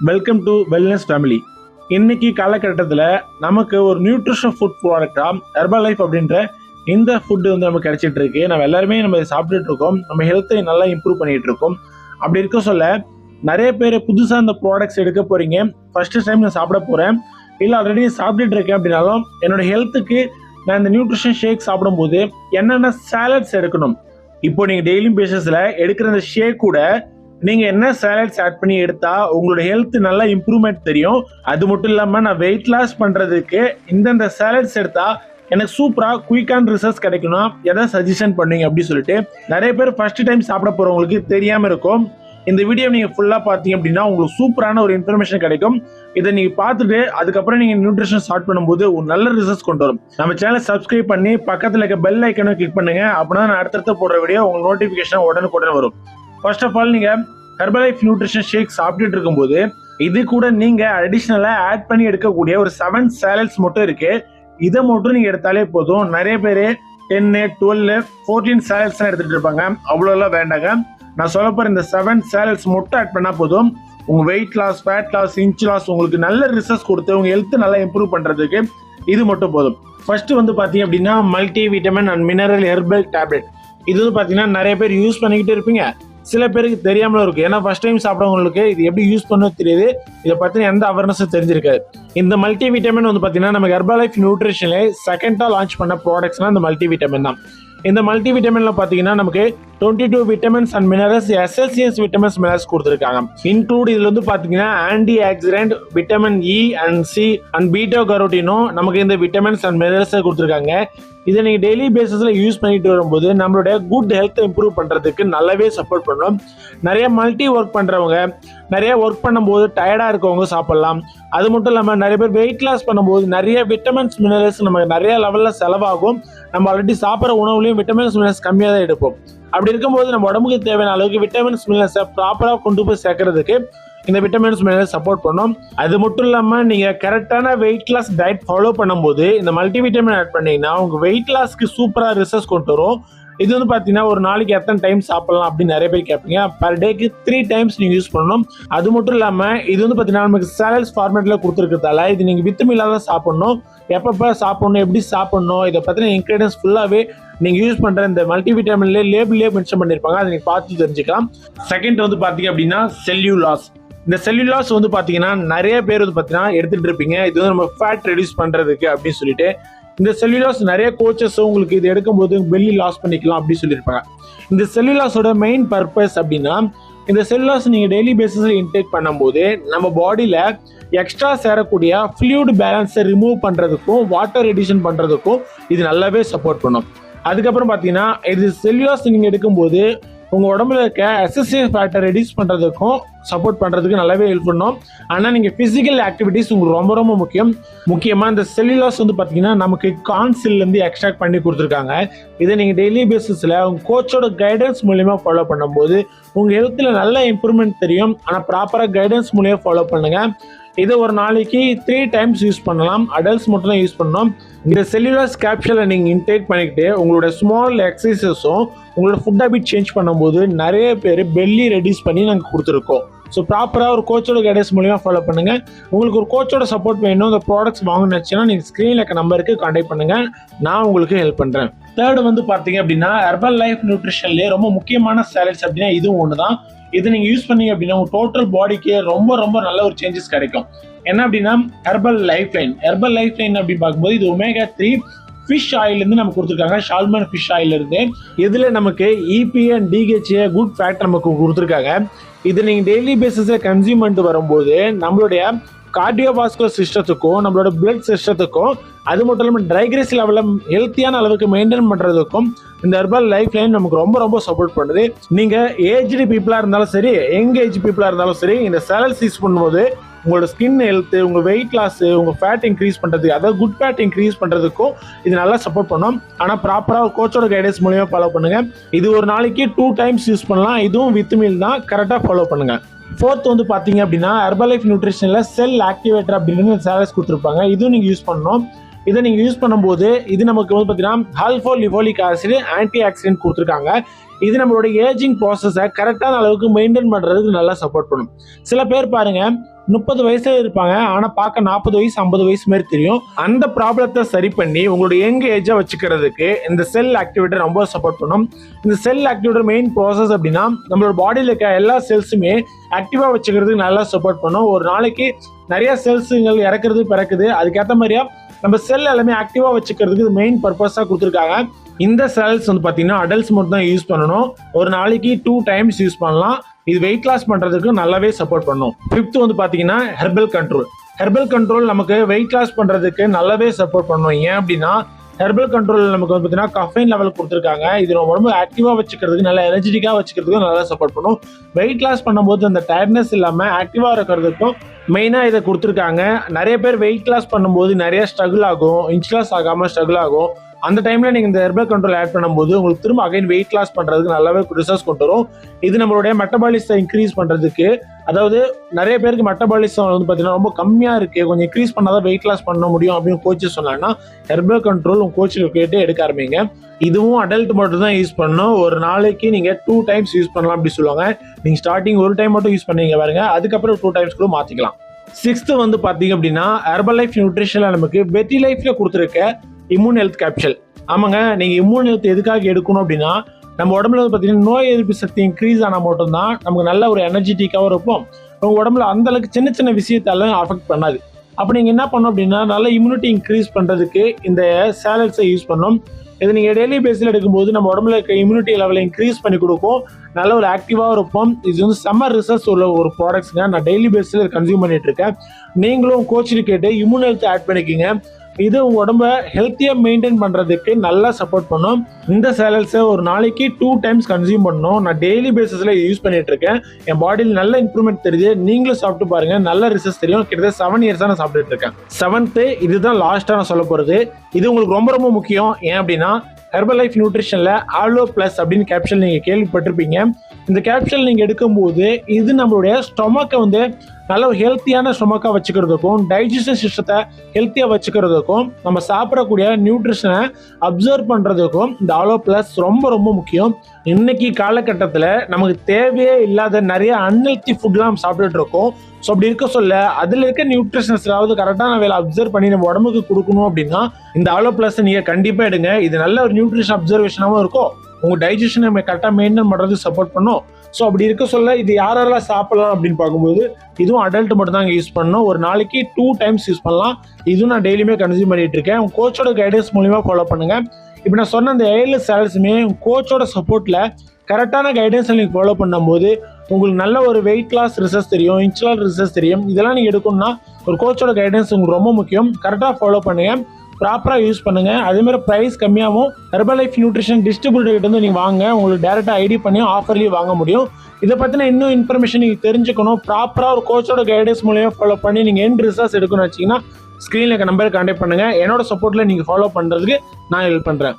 Welcome to wellness family. இன்னைக்கு காலகட்டத்தில் நமக்கு ஒரு நியூட்ரிஷன் ஃபுட் ப்ராடக்டா ஹெர்பல் லைஃப் அப்படின்ற இந்த ஃபுட்டு வந்து நமக்கு கிடைச்சிட்டு இருக்கு. நம்ம எல்லாருமே நம்ம சாப்பிட்டுட்டு இருக்கோம், நம்ம ஹெல்த்தை நல்லா இம்ப்ரூவ் பண்ணிட்டு இருக்கோம். அப்படி இருக்க சொல்ல நிறைய பேர் புதுசாக இந்த ப்ராடக்ட்ஸ் எடுக்க போறீங்க, ஃபர்ஸ்ட் டைம் நான் சாப்பிட போறேன், இல்லை ஆல்ரெடி சாப்பிட்டுட்டு இருக்கேன் அப்படின்னாலும் என்னோட ஹெல்த்துக்கு நான் இந்த நியூட்ரிஷன் ஷேக் சாப்பிடும்போது என்னென்ன சாலட்ஸ் எடுக்கணும், இப்போ நீங்கள் டெய்லி பேசிஸில் எடுக்கிற இந்த ஷேக் கூட நீங்கள் என்ன சாலட்ஸ் ஆட் பண்ணி எடுத்தா உங்களோட ஹெல்த் நல்லா இம்ப்ரூவ்மெண்ட் தெரியும். அது மட்டும் இல்லாமல் நான் வெயிட் லாஸ் பண்ணுறதுக்கு இந்தந்த சாலட்ஸ் எடுத்தா எனக்கு சூப்பராக குயிக்கான ரிசல்ட்ஸ் கிடைக்கணும், எதாவது சஜஷன் பண்ணுவீங்க அப்படின்னு சொல்லிட்டு நிறைய பேர் ஃபர்ஸ்ட் டைம் சாப்பிட போகிறவங்களுக்கு தெரியாமல் இருக்கும். இந்த வீடியோ நீங்கள் ஃபுல்லாக பார்த்தீங்க அப்படின்னா உங்களுக்கு சூப்பரான ஒரு இன்ஃபர்மேஷன் கிடைக்கும். இதை நீங்கள் பார்த்துட்டு அதுக்கப்புறம் நீங்கள் நியூட்ரிஷன் ஸ்டார்ட் பண்ணும்போது ஒரு நல்ல ரிசல்ட்ஸ் கொண்டு வரும். நம்ம சேனலை சப்ஸ்கிரைப் பண்ணி பக்கத்தில் இருக்க பெல் ஐக்கனை கிளிக் பண்ணுங்க. அப்படின்னா நான் அடுத்தடுத்த போடுற வீடியோ உங்களுக்கு நோட்டிஃபிகேஷன் உடனுக்குடனே வரும். ஃபர்ஸ்ட் ஆஃப் ஆல் நீங்கள் ஹெர்பல் லைஃப் நியூட்ரிஷன் ஷேக் சாப்பிட்டுட்டு இருக்கும்போது இது கூட நீங்கள் அடிஷ்னலாக ஆட் பண்ணி எடுக்கக்கூடிய ஒரு 7 சாலட்ஸ் மட்டும் இருக்கு. இதை மட்டும் நீங்கள் எடுத்தாலே போதும். நிறைய பேர் 10, 12, 14 சாலட்ஸ் தான் எடுத்துகிட்டு இருப்பாங்க. அவ்வளோலாம் வேண்டாங்க. நான் சொல்ல போகிற இந்த 7 சாலட்ஸ் மட்டும் ஆட் பண்ணால் போதும். உங்கள் weight loss, fat loss, inch loss உங்களுக்கு நல்ல ரிசல்ட்ஸ் கொடுத்து உங்கள் ஹெல்த் நல்லா இம்ப்ரூவ் பண்ணுறதுக்கு இது மட்டும் போதும். ஃபர்ஸ்ட் வந்து பார்த்தீங்க அப்படின்னா multi vitamin and mineral herbal tablet. இது வந்து பார்த்தீங்கன்னா நிறைய பேர் யூஸ் பண்ணிக்கிட்டு இருப்பீங்க, சில பேருக்கு தெரியாமலும் இருக்கு. ஏன்னா ஃபர்ஸ்ட் டைம் சாப்பிட்றவங்களுக்கு இது எப்படி யூஸ் பண்ண தெரியுது, இதை பற்றின எந்த அவேர்னஸும் தெரிஞ்சிருக்காது. இந்த மல்டி விட்டமின் வந்து பார்த்தீங்கன்னா நம்ம ஹெர்பல் லைஃப் நியூட்ரிஷன்ல செகண்டாக லான்ச் பண்ண ப்ராடக்ட்ஸ்னா இந்த மல்டி விட்டமின் தான். இந்த மல்டி விட்டமின்ல பார்த்தீங்கன்னா நமக்கு 22 vitamins and minerals, SLCS vitamins minerals கொடுத்துருக்காங்க. இன்க்ளூட் இதுல வந்து பார்த்தீங்கன்னா antioxidant, vitamin E and C and beta கரோட்டினும் நமக்கு இந்த விட்டமின்ஸ் அண்ட் மினரல்ஸை கொடுத்துருக்காங்க. இதை நீங்கள் டெய்லி பேசிஸில் யூஸ் பண்ணிட்டு வரும்போது நம்மளுடைய குட் ஹெல்த்தை இம்ப்ரூவ் பண்ணுறதுக்கு நல்லாவே சப்போர்ட் பண்ணும். நிறைய மல்டி ஒர்க் பண்ணுறவங்க, நிறைய ஒர்க் பண்ணும்போது டயர்டாக இருக்கவங்க சாப்பிட்லாம். அது மட்டும் இல்லாமல் நிறைய பேர் வெயிட் லாஸ் பண்ணும்போது நிறைய விட்டமின்ஸ் மினரல்ஸ் நமக்கு நிறைய லெவலில் செலவாகும். நம்ம ஆல்ரெடி சாப்பிட்ற உணவுலையும் விட்டமின்ஸ் மினரல்ஸ் கம்மியாக தான் எடுப்போம். அப்படி இருக்கும்போது நம்ம உடம்புக்கு தேவையான அளவுக்கு விட்டமின்ஸ் மினரல்ஸை ப்ராப்பராக கொண்டு போய் சேர்க்கறதுக்கு இந்த விட்டமின்ஸ் மினரல்ஸ் சப்போர்ட் பண்ணும். அது மட்டும் இல்லாமல் நீங்கள் கரெக்டான வெயிட் லாஸ் டயட் ஃபாலோ பண்ணும்போது இந்த மல்டி விட்டமின் ஆட் பண்ணீங்கன்னா உங்கள் வெயிட் லாஸ்க்கு சூப்பராக ரிசல்ட்ஸ் கொண்டு வரும். இது வந்து பார்த்தீங்கன்னா ஒரு நாளைக்கு எத்தனை டைம் சாப்பிடலாம் அப்படின்னு நிறைய பேர் கேட்பீங்க. பர் டேக்கு 3 டைம்ஸ் நீங்கள் யூஸ் பண்ணணும். அது மட்டும் இல்லாமல் இது வந்து பார்த்தீங்கன்னா நமக்கு சாலட்ஸ் ஃபார்மேட்டில் கொடுத்துருக்கிறதால இது நீங்கள் வித்தமில்லாத தான் சாப்பிடணும், எப்பப்போ சாப்பிடணும், எப்படி சாப்பிடணும், இதை பற்றின இன்க்ரீடியன்ஸ் ஃபுல்லாகவே நீங்கள் யூஸ் பண்ணுற இந்த மல்டி விட்டமின்ல லேபிள்லேயே மென்ஷன் பண்ணியிருப்பாங்க, அதை நீங்கள் பார்த்து தெரிஞ்சுக்கலாம். செகண்ட் வந்து பார்த்தீங்க அப்படின்னா செல்லுலாஸ். இந்த செல்லுலாஸ் வந்து பார்த்தீங்கன்னா நிறைய பேர் வந்து பார்த்தீங்கன்னா எடுத்துகிட்டு இருப்பீங்க, இது வந்து நம்ம ஃபேட் ரெடியூஸ் பண்ணுறதுக்கு அப்படின்னு சொல்லிட்டு. இந்த செல்லுலாஸ் நிறைய கோச்சஸ் உங்களுக்கு இது எடுக்கும்போது பெல்லி லாஸ் பண்ணிக்கலாம் அப்படின்னு சொல்லியிருப்பாங்க. இந்த செல்லுலாஸோட மெயின் பர்பஸ் அப்படின்னா இந்த செல்லுலாஸ் நீங்கள் டெய்லி பேசிஸில் இன்டேக் பண்ணும்போது நம்ம பாடியில் எக்ஸ்ட்ரா சேரக்கூடிய ஃப்ளூயிட் பேலன்ஸை ரிமூவ் பண்ணுறதுக்கும் வாட்டர் ரெடியூஷன் பண்ணுறதுக்கும் இது நல்லாவே சப்போர்ட் பண்ணும். அதுக்கப்புறம் பார்த்தீங்கன்னா இது செல்லுலாஸ் நீங்கள் எடுக்கும்போது உங்கள் உடம்புல இருக்க எக்ஸசிவ் ஃபேட்டை ரெடியூஸ் பண்ணுறதுக்கும் சப்போர்ட் பண்ணுறதுக்கு நல்லாவே ஹெல்ப் பண்ணும். ஆனால் நீங்கள் ஃபிசிக்கல் ஆக்டிவிட்டிஸ் உங்களுக்கு ரொம்ப ரொம்ப முக்கியம். முக்கியமாக இந்த செல்லுலாஸ் வந்து பார்த்தீங்கன்னா நமக்கு கான்சில்லேருந்து எக்ஸ்ட்ராக்ட் பண்ணி கொடுத்துருக்காங்க. இதை நீங்கள் டெய்லி பேசிஸில் உங்கள் கோச்சோட கைடன்ஸ் மூலியமாக ஃபாலோ பண்ணும்போது உங்கள் ஹெல்த்தில் நல்ல இம்ப்ரூவ்மெண்ட் தெரியும். ஆனால் ப்ராப்பராக கைடன்ஸ் மூலியமாக ஃபாலோ பண்ணுங்கள். இதை ஒரு நாளைக்கு 3 டைம்ஸ் யூஸ் பண்ணலாம். அடல்ட்ஸ் மட்டும் தான் யூஸ் பண்ணணும். இந்த செல்லுலாஸ் கேப்சூலை நீங்கள் இன்டேக் பண்ணிக்கிட்டு உங்களோட ஸ்மால் எக்ஸசைஸஸும் உங்களோட ஃபுட் ஹேபிட் சேஞ்ச் பண்ணும்போது நிறைய பேர் பெல்லி ரெடியூஸ் பண்ணி நாங்கள் கொடுத்துருக்கோம். ஸோ ப்ராப்பராக ஒரு கோச்சோட கைடன்ஸ் மூலியமாக ஃபாலோ பண்ணுங்கள். உங்களுக்கு ஒரு கோச்சோட சப்போர்ட் வேணும், இந்த ப்ராடக்ட்ஸ் வாங்கினுச்சுன்னா நீங்கள் ஸ்க்ரீனில் இருக்க நம்பருக்கு கான்டாக்ட் பண்ணுங்கள், நான் உங்களுக்கு ஹெல்ப் பண்ணுறேன். தேர்ட் வந்து பார்த்தீங்க அப்படின்னா ஹெர்பல் லைஃப் நியூட்ரிஷன்லேயே ரொம்ப முக்கியமான சாலட்ஸ் அப்படின்னா இதுவும் ஒன்று தான். இது நீங்கள் யூஸ் பண்ணீங்க அப்படின்னா உங்கள் டோட்டல் பாடிக்கு ரொம்ப ரொம்ப நல்ல ஒரு சேஞ்சஸ் கிடைக்கும். என்ன அப்படின்னா ஹெர்பல் லைஃப் லைன் அப்படின்னு பார்க்கும்போது இது ஒமேகா 3 ஃபிஷ் ஆயிலிருந்து நமக்கு கொடுத்துருக்காங்க. சால்மன் ஃபிஷ் ஆயிலிருந்து இதில் நமக்கு EPA and DHA good fat நமக்கு கொடுத்துருக்காங்க. இது நீங்கள் டெய்லி பேசிஸில் கன்சியூம் பண்ணிட்டு வரும்போது நம்மளுடைய கார்டியோவாஸ்குலர் சிஸ்டத்துக்கும் நம்மளோட பிளட் சிஸ்டத்துக்கும் அது மட்டும் இல்லாமல் ட்ரைக்ரேஸ் லெவலில் ஹெல்த்தியான அளவுக்கு மெயின்டைன் பண்ணுறதுக்கும் இந்த ஹெர்பல் லைஃப் லைன் நமக்கு ரொம்ப ரொம்ப சப்போர்ட் பண்ணுது. நீங்கள் ஏஜ்டு பீப்புளாக இருந்தாலும் சரி, யங் ஏஜ் பீப்புளாக இருந்தாலும் சரி, இந்த சாலட்ஸ் யூஸ் பண்ணும்போது உங்களோட ஸ்கின் ஹெல்த்து, உங்கள் வெயிட் லாஸ், உங்கள் ஃபேட் இன்க்ரீஸ் பண்ணுறதுக்கு, அதாவது குட் ஃபேட் இன்க்ரீஸ் பண்ணுறதுக்கும் இது நல்லா சப்போர்ட் பண்ணும். ஆனால் ப்ராப்பராக கோச்சோட கைடன்ஸ் மூலியமாக ஃபாலோ பண்ணுங்கள். இது ஒரு நாளைக்கு 2 டைம்ஸ் யூஸ் பண்ணலாம். இதுவும் வித் மீல் தான், கரெக்டாக ஃபாலோ பண்ணுங்கள். ஃபோர்த் வந்து பார்த்தீங்க அப்படின்னா ஹெர்பல் லைஃப் நியூட்ரிஷனில் செல் ஆக்டிவேட்டர் அப்படின்னு சாலட்ஸ் கொடுத்துருப்பாங்க. இதுவும் நீங்கள் யூஸ் பண்ணணும். இதை நீங்கள் யூஸ் பண்ணும்போது இது நமக்கு வந்து பார்த்தீங்கன்னா ஆல்ஃபா லிவோலிக் ஆசிட் ஆன்டி ஆக்சிடென்ட் கொடுத்துருக்காங்க. இது நம்மளோட ஏஜிங் ப்ராசஸை கரெக்டான அளவுக்கு மெயின்டைன் பண்ணுறதுக்கு நல்லா சப்போர்ட் பண்ணும். சில பேர் பாருங்க 30 வயசுல இருப்பாங்க, ஆனா பார்க்க 40 வயசு 50 வயசு மாதிரி தெரியும். அந்த ப்ராப்ளத்தை சரி பண்ணி உங்களுடைய யங் ஏஜா வச்சுக்கிறதுக்கு இந்த செல் ஆக்டிவேட்டர் ரொம்ப சப்போர்ட் பண்ணும். இந்த செல் ஆக்டிவேட்டர் மெயின் ப்ராசஸ் அப்படின்னா நம்மளோட பாடியில் இருக்க எல்லா செல்ஸுமே ஆக்டிவா வச்சுக்கிறதுக்கு நல்லா சப்போர்ட் பண்ணும். ஒரு நாளைக்கு நிறைய செல்ஸுங்கள் இறக்குறது பிறக்குது, அதுக்கேற்ற மாதிரியா நம்ம செல் எல்லாமே ஆக்டிவா வச்சுக்கிறதுக்கு மெயின் பர்பஸா கொடுத்துருக்காங்க. இந்த செல்ஸ் வந்து பாத்தீங்கன்னா அடல்ட்ஸ் மட்டும் தான் யூஸ் பண்ணணும். ஒரு நாளைக்கு 2 டைம்ஸ் யூஸ் பண்ணலாம். இது வெயிட் லாஸ் பண்றதுக்கு நல்லாவே சப்போர்ட் பண்ணும். 5th வந்து பாத்தீங்கன்னா ஹெர்பல் கண்ட்ரோல். ஹெர்பல் கண்ட்ரோல் நமக்கு வெயிட் லாஸ் பண்றதுக்கு நல்லாவே சப்போர்ட் பண்ணும். ஏன் அப்படின்னா ஹெர்பல் கண்ட்ரோல் நமக்கு வந்து பார்த்தீங்கன்னா கஃபைன் லெவல் கொடுத்துருக்காங்க. இது நம்ம உடம்பு ஆக்டிவா வச்சுக்கிறதுக்கு, நல்லா எனர்ஜெட்டிக்காக வச்சுக்கிறதுக்கு நல்லா சப்போர்ட் பண்ணும். வெயிட் லாஸ் பண்ணும்போது அந்த டயர்ட்னஸ் இல்லாமல் ஆக்டிவா இருக்கிறதுக்கும் மெயினாக இதை கொடுத்துருக்காங்க. நிறைய பேர் வெயிட் லாஸ் பண்ணும்போது நிறைய ஸ்ட்ரகிள் ஆகும், இன்ச் லாஸ் ஆகாமல் ஸ்ட்ரகிள் ஆகும். அந்த டைம்ல நீங்க இந்த ஹெர்பல் கண்ட்ரோல் ஆட் பண்ணும்போது உங்களுக்கு திரும்ப அகைன் வெயிட் லாஸ் பண்றதுக்கு நல்லாவே ரிசல்ட்ஸ் கொண்டு வரும். இது நம்மளுடைய மெட்டபாலிசத்தை இன்க்ரீஸ் பண்றதுக்கு, அதாவது நிறைய பேருக்கு மெட்டபாலிசம் வந்து பார்த்தீங்கன்னா ரொம்ப கம்மியா இருக்கு, கொஞ்சம் இன்க்ரீஸ் பண்ணாதான் வெயிட் லாஸ் பண்ண முடியும் அப்படின்னு கோச்சு சொன்னாங்கன்னா ஹெர்பல் கண்ட்ரோல் உங்க கோச்சு கேட்டு எடுக்க ஆரம்பிங்க. இதுவும் அடல்ட் மட்டும் தான் யூஸ் பண்ணணும். ஒரு நாளைக்கு நீங்க 2 டைம்ஸ் யூஸ் பண்ணலாம் அப்படி சொல்லுவாங்க. நீங்க ஸ்டார்டிங் ஒரு டைம் மட்டும் யூஸ் பண்ணீங்க பாருங்க, அதுக்கப்புறம் 2 டைம்ஸ் கூட மாத்திக்கலாம். 6th வந்து பாத்தீங்க அப்படின்னா ஹெர்பல் லைஃப் நியூட்ரிஷன்ல நமக்கு வெட்டி லைஃப்ல கொடுத்துருக்க இம்யூன் ஹெல்த் கேப்சூல். ஆமாங்க, நீங்க இம்யூன் ஹெல்த் எதுக்காக எடுக்கணும் அப்படின்னா நம்ம உடம்புல வந்து பார்த்தீங்கன்னா நோய் எதிர்ப்பு சக்தி இன்க்ரீஸ் ஆனால் மட்டும்தான் நமக்கு நல்ல ஒரு எனர்ஜெட்டிக்காகவும் இருப்போம். உங்க உடம்புல அந்த அளவுக்கு சின்ன சின்ன விஷயத்தால அஃபெக்ட் பண்ணாது. அப்போ நீங்க என்ன பண்ணணும் அப்படின்னா நல்ல இம்யூனிட்டி இன்க்ரீஸ் பண்றதுக்கு இந்த சாலட்ஸை யூஸ் பண்ணணும். இது நீங்க டெய்லி பேஸில் எடுக்கும்போது நம்ம உடம்புல இருக்க இம்யூனிட்டி லெவலை இன்க்ரீஸ் பண்ணி கொடுக்கும், நல்ல ஒரு ஆக்டிவாக இருப்போம். இது வந்து சம்மர் ரிசர்ச் உள்ள ஒரு ப்ராடக்ட்ஸ்ங்க. நான் டெய்லி பேஸில் கன்சியூம் பண்ணிட்டு இருக்கேன். நீங்களும் கோச்சு கேட்டு இம்யூன் ஹெல்த் ஆட் பண்ணிக்கிங்க. இது உங்க உடம்ப ஹெல்த்தியா மெயின்டைன் பண்றதுக்கு நல்லா சப்போர்ட் பண்ணும். இந்த சேலட்ஸை ஒரு நாளைக்கு 2 டைம்ஸ் கன்சியூம் பண்ணணும். நான் டெய்லி பேசிஸ்ல யூஸ் பண்ணிட்டு இருக்கேன். என் பாடியில் நல்ல இம்ப்ரூவ்மெண்ட் தெரியுது. நீங்களும் சாப்பிட்டு பாருங்க, நல்ல ரிசல்ட்ஸ் தெரியும். கிட்டத்தட்ட 7 இயர்ஸா நான் சாப்பிட்டுட்டு இருக்கேன். 7th இதுதான் லாஸ்டா நான் சொல்ல போறது. இது உங்களுக்கு ரொம்ப ரொம்ப முக்கியம். ஏன் அப்படின்னா ஹெர்பல் லைஃப் நியூட்ரிஷன்ல ஆலோ பிளஸ் அப்படின்னு கேப்சூல் நீங்க கேள்விப்பட்டிருப்பீங்க. இந்த கேப்சூல் நீங்க எடுக்கும்போது இது நம்மளுடைய ஸ்டொமக்கை வந்து நல்ல ஒரு ஹெல்த்தியான ஸ்டொமக்கா வச்சுக்கிறதுக்கும், டைஜஷன் சிஸ்டத்தை ஹெல்த்தியா வச்சுக்கிறதுக்கும், நம்ம சாப்பிடக்கூடிய நியூட்ரிஷனை அப்சர்வ் பண்றதுக்கும் இந்த ஆலோ பிளஸ் ரொம்ப ரொம்ப முக்கியம். இன்னைக்கு காலகட்டத்தில் நமக்கு தேவையே இல்லாத நிறைய அன்ஹெல்த்தி ஃபுட்லாம் சாப்பிட்டுட்டு இருக்கோம். ஸோ அப்படி இருக்க சொல்ல அதில் இருக்க நியூட்ரிஷன்ஸ்லாவது கரெக்டான வேலை அப்சர்வ் பண்ணி நம்ம உடம்புக்கு கொடுக்கணும் அப்படின்னா இந்த ஆலோ பிளஸ் நீங்க கண்டிப்பா எடுங்க. இது நல்ல ஒரு நியூட்ரிஷன் அப்சர்வேஷனாகவும் இருக்கும், உங்க டைஜஷனை கரெக்டாக மெயின்டைன் பண்றது சப்போர்ட் பண்ணும். ஸோ அப்படி இருக்க சொல்ல இது யாரெல்லாம் சாப்பிடலாம் அப்படின்னு பார்க்கும்போது இதுவும் அடல்ட் மட்டும் தான் யூஸ் பண்ணணும். ஒரு நாளைக்கு 2 டைம்ஸ் யூஸ் பண்ணலாம். இதுவும் நான் டெய்லியுமே கன்சியூம் பண்ணிட்டு இருக்கேன். உங்க கோச்சோட கைடன்ஸ் மூலியமா ஃபாலோ பண்ணுங்க. இப்போ நான் சொன்ன அந்த 7 சேலட்ஸுமே கோச்சோட சப்போர்ட்ல கரெக்டான கைடன்ஸ் நீங்கள் ஃபாலோ பண்ணும்போது உங்களுக்கு நல்ல ஒரு வெயிட் லாஸ் ரிசல்ட்ஸ் தெரியும், இன்ச் லாஸ் ரிசல்ட்ஸ் தெரியும். இதெல்லாம் நீங்கள் எடுக்கணும்னா ஒரு கோச்சோட கைடன்ஸ் உங்களுக்கு ரொம்ப முக்கியம். கரெக்டாக ஃபாலோ பண்ணுங்க, ப்ராப்பராக யூஸ் பண்ணுங்க. அதே மாதிரி ப்ரைஸ் கம்மியாகவும் ஹெர்பல் லைஃப் நியூட்ரிஷன் டிஸ்ட்ரிபியூட்டர் கிட்ட வந்து நீங்கள் வாங்க, உங்களுக்கு டேரெக்டாக ஐடி பண்ணி ஆஃபர்லேயும் வாங்க முடியும். இதை பற்றின இன்னும் இன்ஃபர்மேஷன் நீங்கள் தெரிஞ்சுக்கணும். ப்ராப்பராக ஒரு கோச்சோட கைடன்ஸ் மூலியமாக ஃபாலோ பண்ணி நீங்கள் எண்ட் ரிசல்ட்ஸ் எடுக்கணும்னு வச்சிங்கன்னா ஸ்க்ரீனில் இருக்க நம்பருக்கு கான்டாக்ட் பண்ணுங்கள். என்னோட சப்போர்ட்டில் நீங்கள் ஃபாலோ பண்ணுறதுக்கு நான் ஹெல்ப் பண்ணுறேன்.